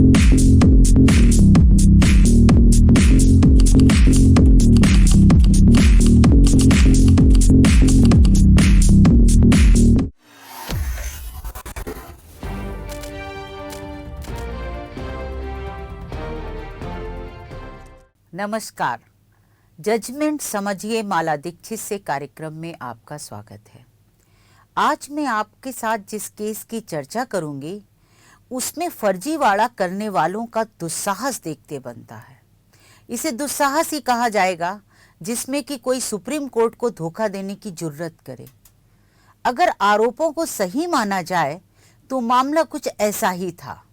नमस्कार। जजमेंट समझिए माला दीक्षित से कार्यक्रम में आपका स्वागत है। आज मैं आपके साथ जिस केस की चर्चा करूंगी उसमें फर्जीवाड़ा करने वालों का दुस्साहस देखते बनता है। इसे दुस्साहस ही कहा जाएगा जिसमें कि कोई सुप्रीम कोर्ट को धोखा देने की जुर्रत करे। अगर आरोपों को सही माना जाए तो मामला कुछ ऐसा ही था।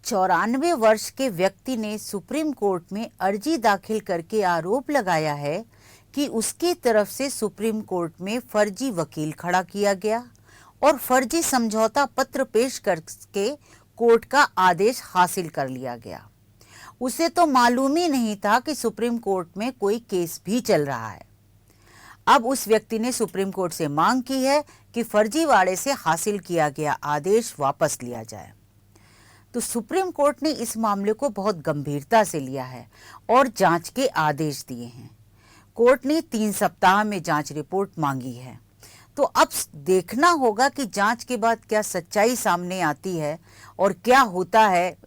94 वर्ष के व्यक्ति ने सुप्रीम कोर्ट में अर्जी दाखिल करके आरोप लगाया है कि उसकी तरफ से सुप्रीम कोर्ट में फर्जी वकील खड़ा किया गया और फर्जी समझौता पत्र पेश करके कोर्ट का आदेश हासिल कर लिया गया। उसे तो मालूम ही नहीं था कि सुप्रीम कोर्ट में कोई केस भी चल रहा है। अब उस व्यक्ति ने सुप्रीम कोर्ट से मांग की है कि फर्जीवाड़े से हासिल किया गया आदेश वापस लिया जाए। तो सुप्रीम कोर्ट ने इस मामले को बहुत गंभीरता से लिया है और जांच के आदेश दिए हैं। कोर्ट ने 3 सप्ताह में जांच रिपोर्ट मांगी है। तो अब देखना होगा कि जांच के बाद क्या सच्चाई सामने आती है और क्या होता है।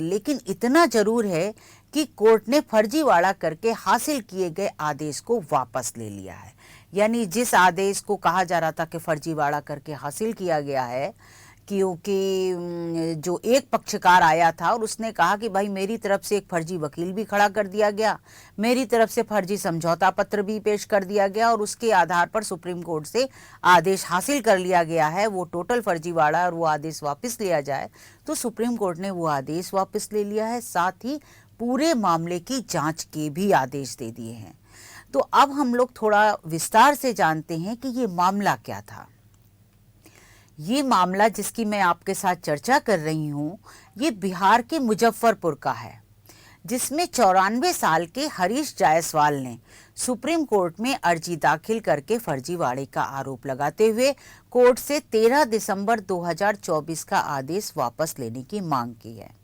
लेकिन इतना जरूर है कि कोर्ट ने फर्जीवाड़ा करके हासिल किए गए आदेश को वापस ले लिया है। यानी जिस आदेश को कहा जा रहा था कि फर्जीवाड़ा करके हासिल किया गया है, क्योंकि जो एक पक्षकार आया था और उसने कहा कि भाई मेरी तरफ से एक फर्जी वकील भी खड़ा कर दिया गया, मेरी तरफ से फर्जी समझौता पत्र भी पेश कर दिया गया और उसके आधार पर सुप्रीम कोर्ट से आदेश हासिल कर लिया गया है, वो टोटल फर्जीवाड़ा और वो आदेश वापस लिया जाए। तो सुप्रीम कोर्ट ने वो आदेश वापस ले लिया है, साथ ही पूरे मामले की जाँच के भी आदेश दे दिए हैं। तो अब हम लोग थोड़ा विस्तार से जानते हैं कि ये मामला क्या था। ये मामला जिसकी मैं आपके साथ चर्चा कर रही हूँ ये बिहार के मुजफ्फरपुर का है, जिसमें 94 साल के हरीश जायसवाल ने सुप्रीम कोर्ट में अर्जी दाखिल करके फर्जीवाड़े का आरोप लगाते हुए कोर्ट से 13 दिसंबर 2024 का आदेश वापस लेने की मांग की है।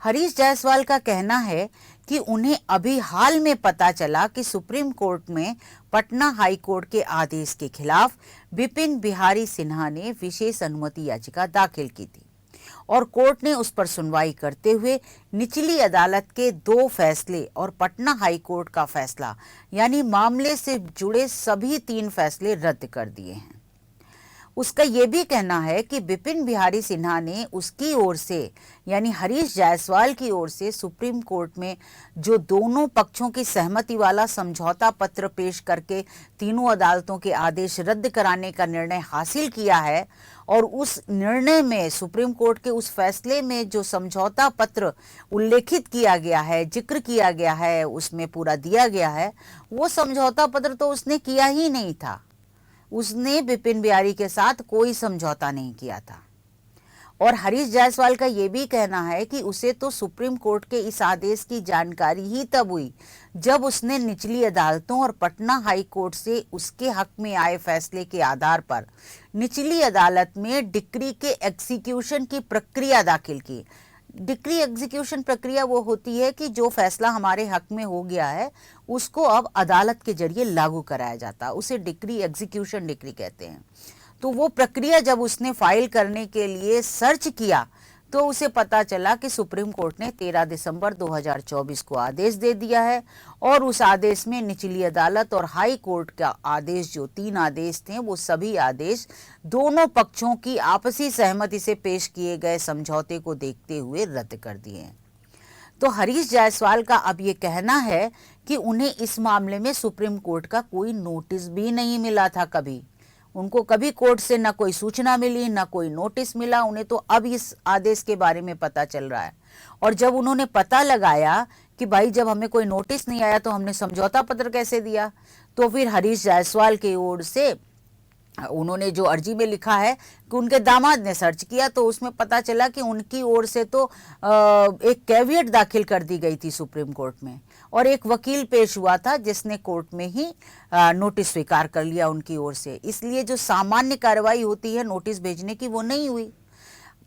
हरीश जायसवाल का कहना है कि उन्हें अभी हाल में पता चला कि सुप्रीम कोर्ट में पटना हाई कोर्ट के आदेश के खिलाफ विपिन बिहारी सिन्हा ने विशेष अनुमति याचिका दाखिल की थी और कोर्ट ने उस पर सुनवाई करते हुए निचली अदालत के 2 फैसले और पटना हाई कोर्ट का फैसला यानी मामले से जुड़े सभी 3 फैसले रद्द कर दिए हैं। उसका ये भी कहना है कि विपिन बिहारी सिन्हा ने उसकी ओर से यानी हरीश जायसवाल की ओर से सुप्रीम कोर्ट में जो दोनों पक्षों की सहमति वाला समझौता पत्र पेश करके तीनों अदालतों के आदेश रद्द कराने का निर्णय हासिल किया है और उस निर्णय में सुप्रीम कोर्ट के उस फैसले में जो समझौता पत्र उल्लेखित किया गया है, जिक्र किया गया है, उसमें पूरा दिया गया है, वो समझौता पत्र तो उसने किया ही नहीं था। उसने विपिन बिहारी के साथ कोई समझौता नहीं किया था। और हरीश जायसवाल का ये भी कहना है कि उसे तो सुप्रीम कोर्ट के इस आदेश की जानकारी ही तब हुई जब उसने निचली अदालतों और पटना हाई कोर्ट से उसके हक में आए फैसले के आधार पर निचली अदालत में डिक्री के एग्जीक्यूशन की प्रक्रिया दाखिल की। डिक्री एग्जीक्यूशन प्रक्रिया वो होती है कि जो फैसला हमारे हक में हो गया है उसको अब अदालत के जरिए लागू कराया जाता है, उसे डिक्री एग्जीक्यूशन डिक्री कहते हैं। तो वो प्रक्रिया जब उसने फाइल करने के लिए सर्च किया तो उसे पता चला कि सुप्रीम कोर्ट ने 13 दिसंबर 2024 को आदेश दे दिया है और उस आदेश में निचली अदालत और हाई कोर्ट का आदेश, जो 3 आदेश थे, वो सभी आदेश दोनों पक्षों की आपसी सहमति से पेश किए गए समझौते को देखते हुए रद्द कर दिए हैं। तो हरीश जायसवाल का अब ये कहना है कि उन्हें इस मामले में सुप्रीम कोर्ट का कोई नोटिस भी नहीं मिला था। कभी उनको कभी कोर्ट से ना कोई सूचना मिली, ना कोई नोटिस मिला। उन्हें तो अब इस आदेश के बारे में पता चल रहा है। और जब उन्होंने पता लगाया कि भाई जब हमें कोई नोटिस नहीं आया तो हमने समझौता पत्र कैसे दिया, तो फिर हरीश जायसवाल की ओर से उन्होंने जो अर्जी में लिखा है कि उनके दामाद ने सर्च किया तो उसमें पता चला कि उनकी ओर से तो एक कैविएट दाखिल कर दी गई थी सुप्रीम कोर्ट में और एक वकील पेश हुआ था जिसने कोर्ट में ही नोटिस स्वीकार कर लिया उनकी ओर से। इसलिए जो सामान्य कार्रवाई होती है नोटिस भेजने की, वो नहीं हुई।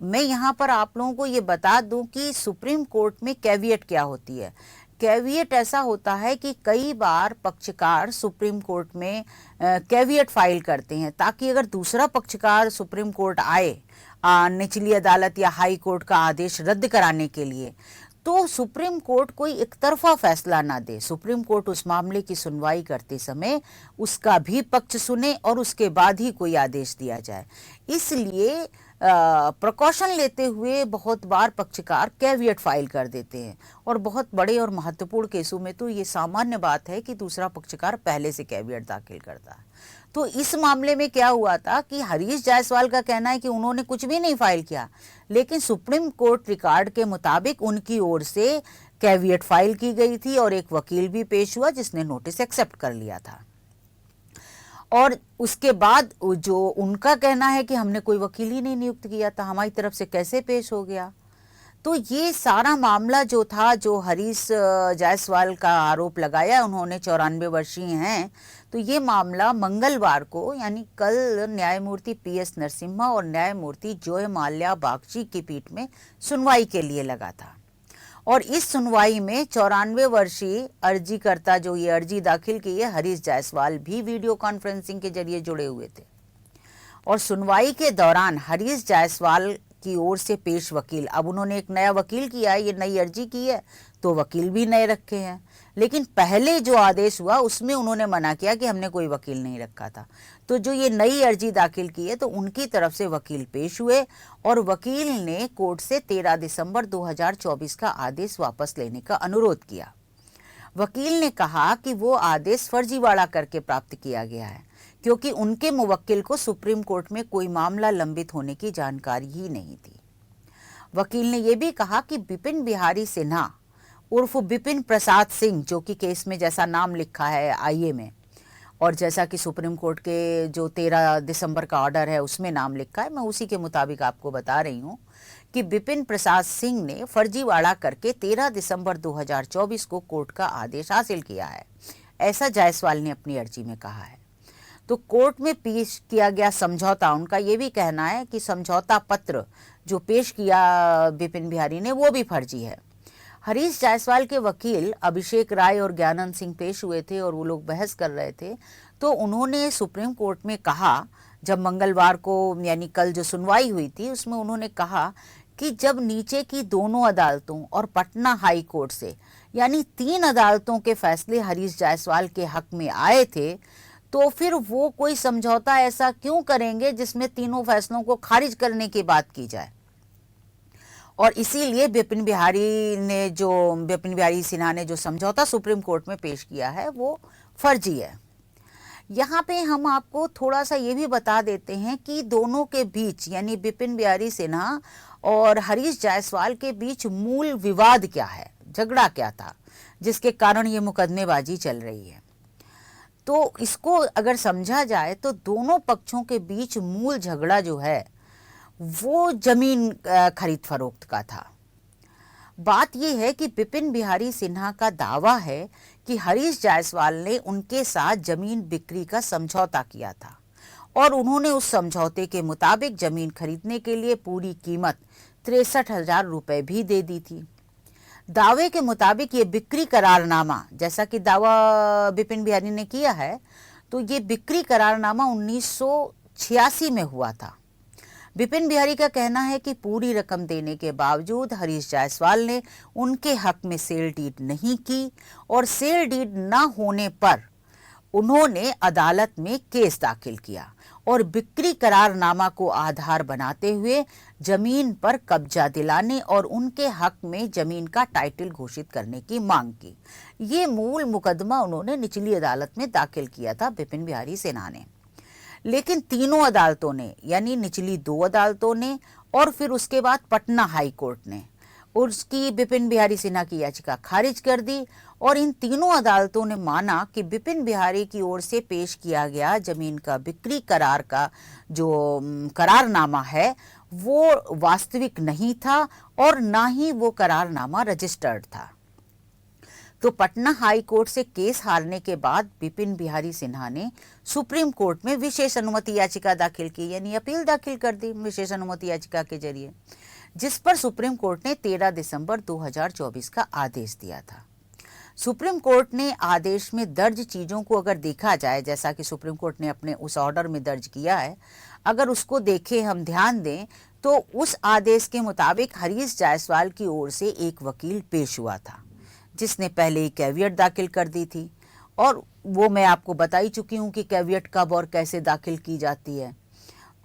मैं यहाँ पर आप लोगों को ये बता दूं कि सुप्रीम कोर्ट में कैविएट क्या होती है। कैविएट ऐसा होता है कि कई बार पक्षकार सुप्रीम कोर्ट में कैविएट फाइल करते हैं ताकि अगर दूसरा पक्षकार सुप्रीम कोर्ट आए निचली अदालत या हाई कोर्ट का आदेश रद्द कराने के लिए, तो सुप्रीम कोर्ट कोई एकतरफा फैसला ना दे। सुप्रीम कोर्ट उस मामले की सुनवाई करते समय उसका भी पक्ष सुने और उसके बाद ही कोई आदेश दिया जाए। इसलिए प्रिकॉशन लेते हुए बहुत बार पक्षकार कैविएट फाइल कर देते हैं और बहुत बड़े और महत्वपूर्ण केसों में तो ये सामान्य बात है कि दूसरा पक्षकार पहले से कैविएट दाखिल करता है। तो इस मामले में क्या हुआ था कि हरीश जायसवाल का कहना है कि उन्होंने कुछ भी नहीं फाइल किया, लेकिन सुप्रीम कोर्ट रिकॉर्ड के मुताबिक उनकी ओर से कैविएट फाइल की गई थी और एक वकील भी पेश हुआ जिसने नोटिस एक्सेप्ट कर लिया था। और उसके बाद जो उनका कहना है कि हमने कोई वकील ही नहीं नियुक्त किया था, हमारी तरफ से कैसे पेश हो गया। तो ये सारा मामला जो था, जो हरीश जायसवाल का आरोप लगाया, उन्होंने 94 वर्षीय हैं, तो ये मामला मंगलवार को यानी कल न्यायमूर्ति पीएस नरसिम्हा और न्यायमूर्ति जॉय माल्या बागची की पीठ में सुनवाई के लिए लगा था। और इस सुनवाई में 94 वर्षीय अर्जीकर्ता जो ये अर्जी दाखिल की है हरीश जायसवाल भी वीडियो कॉन्फ्रेंसिंग के जरिए जुड़े हुए थे। और सुनवाई के दौरान हरीश जायसवाल की ओर से पेश वकील, अब उन्होंने एक नया वकील किया है, ये नई अर्जी की है तो वकील भी नए रखे हैं, लेकिन पहले जो आदेश हुआ उसमें उन्होंने मना किया कि हमने कोई वकील नहीं रखा था। तो जो ये नई अर्जी दाखिल की है तो उनकी तरफ से वकील पेश हुए और वकील ने कोर्ट से 13 दिसंबर 2024 का आदेश वापस लेने का अनुरोध किया। वकील ने कहा कि वो आदेश फर्जीवाड़ा करके प्राप्त किया गया है क्योंकि उनके मुवक्किल को सुप्रीम कोर्ट में कोई मामला लंबित होने की जानकारी ही नहीं थी। वकील ने यह भी कहा कि बिपिन बिहारी सिन्हा उर्फ बिपिन प्रसाद सिंह, जो कि केस में जैसा नाम लिखा है आईए में और जैसा कि सुप्रीम कोर्ट के जो 13 दिसंबर का ऑर्डर है उसमें नाम लिखा है, मैं उसी के मुताबिक आपको बता रही हूँ कि बिपिन प्रसाद सिंह ने फर्जीवाड़ा करके 13 दिसंबर 2024 को कोर्ट का आदेश हासिल किया है, ऐसा जायसवाल ने अपनी अर्जी में कहा है। तो कोर्ट में पेश किया गया समझौता, उनका ये भी कहना है कि समझौता पत्र जो पेश किया बिपिन बिहारी ने वो भी फर्जी है। हरीश जायसवाल के वकील अभिषेक राय और ज्ञानंद सिंह पेश हुए थे और वो लोग बहस कर रहे थे, तो उन्होंने सुप्रीम कोर्ट में कहा, जब मंगलवार को यानी कल जो सुनवाई हुई थी उसमें उन्होंने कहा कि जब नीचे की दोनों अदालतों और पटना हाई कोर्ट से यानी 3 अदालतों के फैसले हरीश जायसवाल के हक में आए थे तो फिर वो कोई समझौता ऐसा क्यों करेंगे जिसमें तीनों फैसलों को खारिज करने की बात की जाए। और इसीलिए बिपिन बिहारी सिन्हा ने जो समझौता सुप्रीम कोर्ट में पेश किया है वो फर्जी है। यहाँ पे हम आपको थोड़ा सा ये भी बता देते हैं कि दोनों के बीच यानी बिपिन बिहारी सिन्हा और हरीश जायसवाल के बीच मूल विवाद क्या है, झगड़ा क्या था जिसके कारण ये मुकदमेबाजी चल रही है। तो इसको अगर समझा जाए तो दोनों पक्षों के बीच मूल झगड़ा जो है वो जमीन खरीद फरोख्त का था। बात यह है कि बिपिन बिहारी सिन्हा का दावा है कि हरीश जायसवाल ने उनके साथ जमीन बिक्री का समझौता किया था और उन्होंने उस समझौते के मुताबिक जमीन खरीदने के लिए पूरी कीमत 63,000 रुपए भी दे दी थी। दावे के मुताबिक ये बिक्री करारनामा, जैसा कि दावा बिपिन बिहारी ने किया है, तो ये बिक्री करारनामा 1986 में हुआ था। बिपिन बिहारी का कहना है कि पूरी रकम देने के बावजूद हरीश जायसवाल ने उनके हक में सेल डीड नहीं की और सेल डीड न होने पर उन्होंने अदालत में केस दाखिल किया और बिक्री करारनामा को आधार बनाते हुए जमीन पर कब्जा दिलाने और उनके हक में जमीन का टाइटल घोषित करने की मांग की। ये मूल मुकदमा उन्होंने निचली अदालत में दाखिल किया था बिपिन बिहारी सिन्हा ने, लेकिन तीनों अदालतों ने यानी निचली 2 अदालतों ने और फिर उसके बाद पटना हाई कोर्ट ने उसकी बिपिन बिहारी सिन्हा की याचिका खारिज कर दी और इन तीनों अदालतों ने माना कि बिपिन बिहारी की ओर से पेश किया गया जमीन का बिक्री करार का जो करारनामा है वो वास्तविक नहीं था और ना ही वो करारनामा रजिस्टर्ड था। तो पटना हाई कोर्ट से केस हारने के बाद बिपिन बिहारी सिन्हा ने सुप्रीम कोर्ट में विशेष अनुमति याचिका दाखिल की, यानी अपील दाखिल कर दी विशेष अनुमति याचिका के जरिए, जिस पर सुप्रीम कोर्ट ने 13 दिसंबर 2024 का आदेश दिया था। सुप्रीम कोर्ट ने आदेश में दर्ज चीज़ों को अगर देखा जाए, जैसा कि सुप्रीम कोर्ट ने अपने उस ऑर्डर में दर्ज किया है, अगर उसको देखें, हम ध्यान दें, तो उस आदेश के मुताबिक हरीश जायसवाल की ओर से एक वकील पेश हुआ था जिसने पहले ही कैवियट दाखिल कर दी थी, और वो मैं आपको बता ही चुकी हूँ कि कैवियट कब और कैसे दाखिल की जाती है,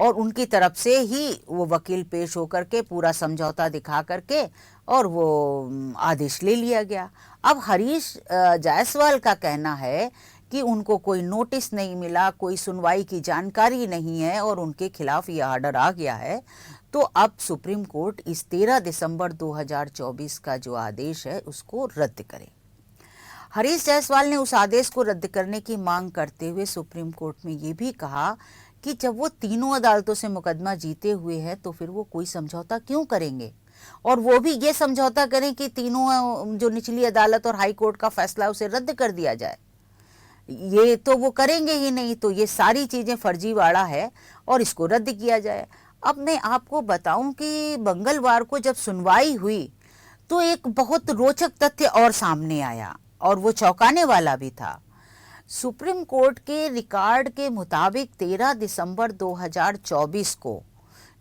और उनकी तरफ से ही वो वकील पेश होकर के पूरा समझौता दिखा करके और वो आदेश ले लिया गया। अब हरीश जायसवाल का कहना है कि उनको कोई नोटिस नहीं मिला, कोई सुनवाई की जानकारी नहीं है और उनके खिलाफ ये ऑर्डर आ गया है। तो अब सुप्रीम कोर्ट इस 13 दिसंबर 2024 का जो आदेश है उसको रद्द करे। हरीश जायसवाल ने उस आदेश को रद्द करने की मांग करते हुए सुप्रीम कोर्ट में ये भी कहा कि जब वो तीनों अदालतों से मुकदमा जीते हुए हैं तो फिर वो कोई समझौता क्यों करेंगे, और वो भी ये समझौता करें कि तीनों जो निचली अदालत और हाई कोर्ट का फैसला उसे रद्द कर दिया जाए। ये तो वो करेंगे ही नहीं, तो ये सारी चीज़ें फर्जीवाड़ा है और इसको रद्द किया जाए। अब मैं आपको बताऊं कि मंगलवार को जब सुनवाई हुई तो एक बहुत रोचक तथ्य और सामने आया, और वो चौंकाने वाला भी था। सुप्रीम कोर्ट के रिकॉर्ड के मुताबिक 13 दिसंबर 2024 को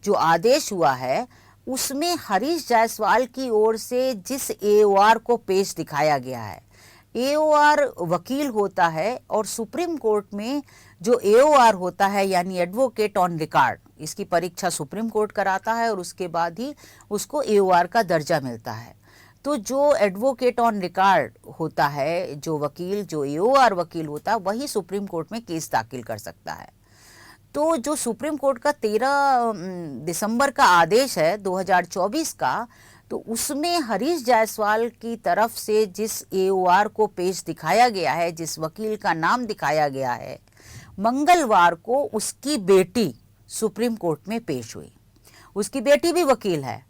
जो आदेश हुआ है उसमें हरीश जायसवाल की ओर से जिस एओआर को पेश दिखाया गया है, एओआर वकील होता है, और सुप्रीम कोर्ट में जो एओआर होता है यानी एडवोकेट ऑन रिकॉर्ड, इसकी परीक्षा सुप्रीम कोर्ट कराता है और उसके बाद ही उसको एओआर का दर्जा मिलता है। तो जो एडवोकेट ऑन रिकॉर्ड होता है, जो वकील, जो एओआर वकील होता है, वही सुप्रीम कोर्ट में केस दाखिल कर सकता है। तो जो सुप्रीम कोर्ट का 13 दिसंबर का आदेश है 2024 का, तो उसमें हरीश जायसवाल की तरफ से जिस एओआर को पेश दिखाया गया है, जिस वकील का नाम दिखाया गया है, मंगलवार को उसकी बेटी सुप्रीम कोर्ट में पेश हुई। उसकी बेटी भी वकील है,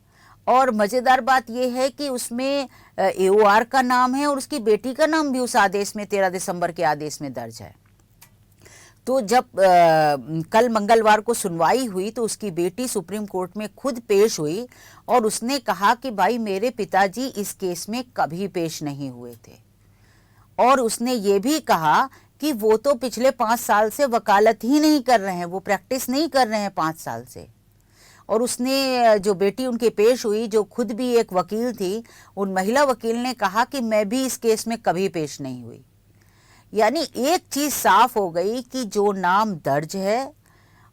और मज़ेदार बात यह है कि उसमें एओआर का नाम है और उसकी बेटी का नाम भी उस आदेश में 13 दिसंबर के आदेश में दर्ज है। तो जब कल मंगलवार को सुनवाई हुई तो उसकी बेटी सुप्रीम कोर्ट में खुद पेश हुई और उसने कहा कि भाई मेरे पिताजी इस केस में कभी पेश नहीं हुए थे, और उसने ये भी कहा कि वो तो पिछले 5 साल से वकालत ही नहीं कर रहे हैं, वो प्रैक्टिस नहीं कर रहे हैं 5 साल से। और उसने, जो बेटी उनकी पेश हुई, जो खुद भी एक वकील थी, उन महिला वकील ने कहा कि मैं भी इस केस में कभी पेश नहीं हुई। यानी एक चीज़ साफ हो गई कि जो नाम दर्ज है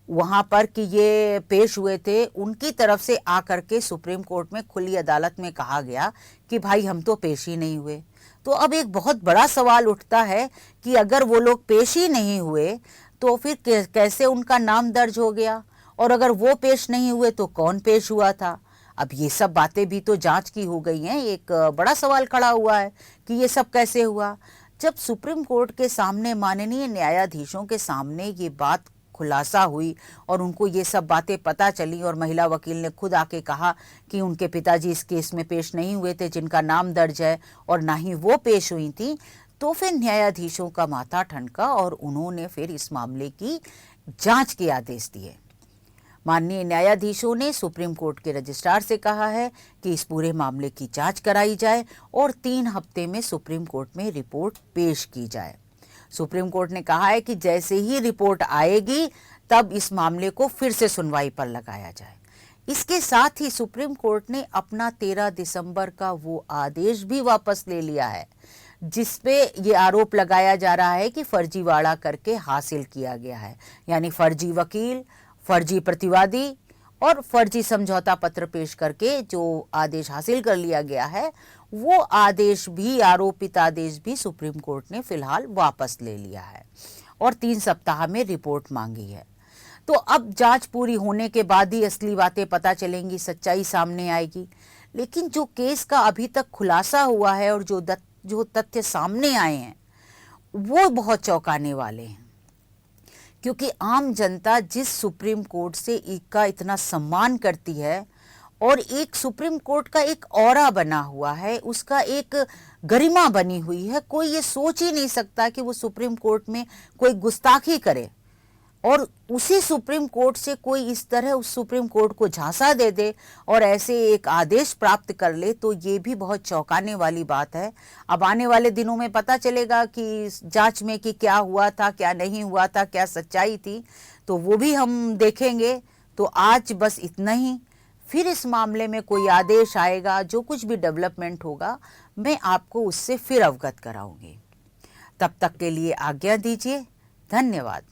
वहाँ पर कि ये पेश हुए थे, उनकी तरफ से आकर के सुप्रीम कोर्ट में खुली अदालत में कहा गया कि भाई हम तो पेश ही नहीं हुए। तो अब एक बहुत बड़ा सवाल उठता है कि अगर वो लोग पेश ही नहीं हुए तो फिर कैसे उनका नाम दर्ज हो गया, और अगर वो पेश नहीं हुए तो कौन पेश हुआ था। अब ये सब बातें भी तो जांच की हो गई हैं। एक बड़ा सवाल खड़ा हुआ है कि ये सब कैसे हुआ। जब सुप्रीम कोर्ट के सामने माननीय न्यायाधीशों के सामने ये बात खुलासा हुई और उनको ये सब बातें पता चली, और महिला वकील ने खुद आके कहा कि उनके पिताजी इस केस में पेश नहीं हुए थे जिनका नाम दर्ज है, और ना ही वो पेश हुई थी, तो फिर न्यायाधीशों का माथा ठनका और उन्होंने फिर इस मामले की जांच के आदेश दिए। माननीय न्यायाधीशों ने सुप्रीम कोर्ट के रजिस्ट्रार से कहा है कि इस पूरे मामले की जांच कराई जाए और 3 हफ्ते में सुप्रीम कोर्ट में रिपोर्ट पेश की जाए। सुप्रीम कोर्ट ने कहा है कि जैसे ही रिपोर्ट आएगी तब इस मामले को फिर से सुनवाई पर लगाया जाए। इसके साथ ही सुप्रीम कोर्ट ने अपना 13 दिसंबर का वो आदेश भी वापस ले लिया है जिसपे ये आरोप लगाया जा रहा है कि फर्जीवाड़ा करके हासिल किया गया है, यानी फर्जी वकील, फर्जी प्रतिवादी और फर्जी समझौता पत्र पेश करके जो आदेश हासिल कर लिया गया है, वो आदेश भी, आरोपित आदेश भी सुप्रीम कोर्ट ने फिलहाल वापस ले लिया है और 3 सप्ताह में रिपोर्ट मांगी है। तो अब जांच पूरी होने के बाद ही असली बातें पता चलेंगी, सच्चाई सामने आएगी। लेकिन जो केस का अभी तक खुलासा हुआ है और जो तथ्य सामने आए हैं वो बहुत चौंकाने वाले हैं, क्योंकि आम जनता जिस सुप्रीम कोर्ट से का इतना सम्मान करती है और एक सुप्रीम कोर्ट का एक ऑरा बना हुआ है, उसका एक गरिमा बनी हुई है। कोई ये सोच ही नहीं सकता कि वो सुप्रीम कोर्ट में कोई गुस्ताखी करे और उसी सुप्रीम कोर्ट से कोई इस तरह उस सुप्रीम कोर्ट को झांसा दे दे और ऐसे एक आदेश प्राप्त कर ले, तो ये भी बहुत चौंकाने वाली बात है। अब आने वाले दिनों में पता चलेगा कि जांच में कि क्या हुआ था, क्या नहीं हुआ था, क्या सच्चाई थी, तो वो भी हम देखेंगे। तो आज बस इतना ही। फिर इस मामले में कोई आदेश आएगा, जो कुछ भी डेवलपमेंट होगा, मैं आपको उससे फिर अवगत कराऊंगी। तब तक के लिए आज्ञा दीजिए। धन्यवाद।